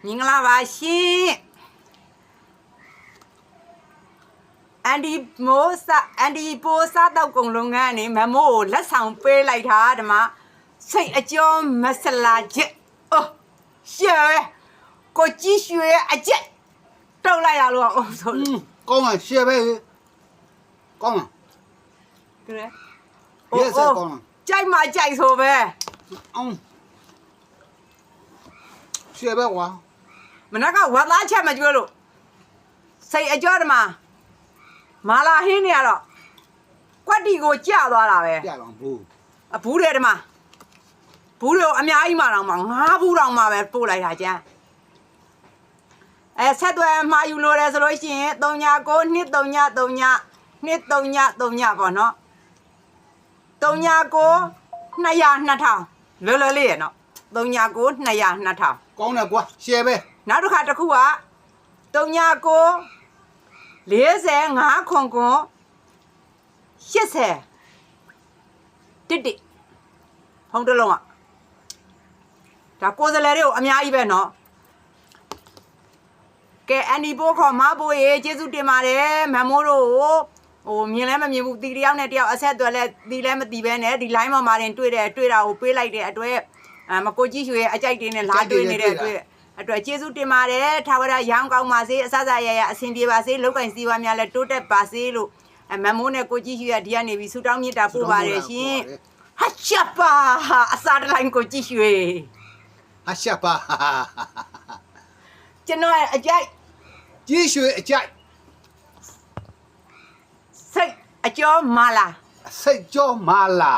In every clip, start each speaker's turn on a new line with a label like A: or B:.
A: မင်္ဂလာပါရှင်အန်ဒီပိုးစားတော့ကုန်လုပ်ငန်းနေမမိုးကိုလက်ဆောင်ပေးလိုက်တာဓမ္မစိတ်အကျော်မဆလာချက်အော်ရှယ်ကိုကြည့်ရွှေအကျက်တောက်လိုက်ရလို့အော်ဆို
B: ကောင်းပါရှယ်ပဲကောင်းပါ
A: ကဲ
B: yes ကောင်းပါ
A: ကြိုက်မှကြိုက်ဆိုပဲ
B: အောင်ရှယ်ပဲကွာ
A: မနက်ကဝတ်သားချက်မကျွေးလို့စိတ်အကျော်ဓမ္မမာလာဟင်းနေရတော့ကွက်တီကိုကြသွားတာပဲ
B: ကြတော့ဘူး
A: အဘူးတယ်ဓမ္မဘူးတွေအများကြီးမှတော့မှ9ဘူးတောင်မှပဲပို့လိုက်တာကျန်ဆက်သွယ်မှာယူလို့တယ်ဆိုလို့ရှိရင်399333ပေါ့နော်399200လွယ်လွယ်လေးရနော်399200
B: ကောင်းတယ်ကွာရှယ်ပဲ
A: နောက်တစ်ခါတစ်ခုက394580တစ်ဖုန်းတစ်လုံးอ่ะဒါကိုယ်စလဲတွေကိုအများကြီးပဲเนาะကဲအန်ဒီပိုးခေါ်မဘိုးရေကျေးဇူးတင်ပါတယ်မမိုးတို့ဟိုမြင်လဲမမြင်ဘူးတီတယောက်နဲ့တယောက်အဆက်အသွယ်လဲတီလဲမတီပဲနဲ့ဒီ line ပေါ်မှာတင်တွေ့တာကိုပေးလိုက်တဲ့အတွက်မကိုကြီးရွှေအကြိုက်တင်နဲ့လာတွေ့နေတဲ့အတွက်ကျေးဇူးတင်ပါတယ်ထာဝရရောင်းကောင်းပါစေအစစရရအဆင်ပြေပါစေလောက်ကင်စီဝါများလဲတိုးတက်ပါစေလို့မမိုးနဲ့ကိုကြီးရွှေကဒီကနေပြီးဆူတောင်းမြတ်တာပို့ပါတယ်ရှင်ဟာချပါအစားတစ်လိုက်ကိုကြီးရွှေ
B: ဟာချပါ
A: ကျွန်တော်အကြိုက်
B: ကြီးရွှေအကြိုက်
A: စိတ်အကျော်မာလာ
B: စိတ်ကြောမာလာ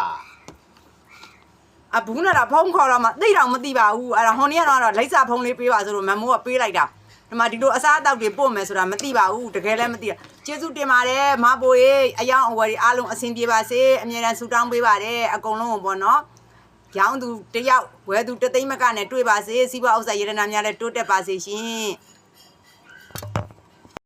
A: အဘူးနဲ့တော့ဖုန်းခေါ်တော့မှသိတော့မသိပါဘူးအဲ့ဒါဟိုနေ့ကတော့လိပ်စာဖုန်းလေးပေးပါဆိုလို့မမိုးကပေးလိုက်တာဒီမှာဒီလိုအစားအသောက်တွေပို့မယ်ဆိုတာမသိပါဘူးတကယ်လည်းမသိတာကျေးဇူးတင်ပါတယ်မဘိုးရေအယောင်အဝယ်တွေအားလုံးအဆင်ပြေပါစေအမြဲတမ်းဆုတောင်းပေးပါတယ်အကုန်လုံးပေါ့နော်ရောင်းသူတယောက်ဝယ်သူတသိန်းမကနဲ့တွေ့ပါစေစီးပွားဥစ္စာရတနာများလည်းတိုးတက်ပါစေရှင်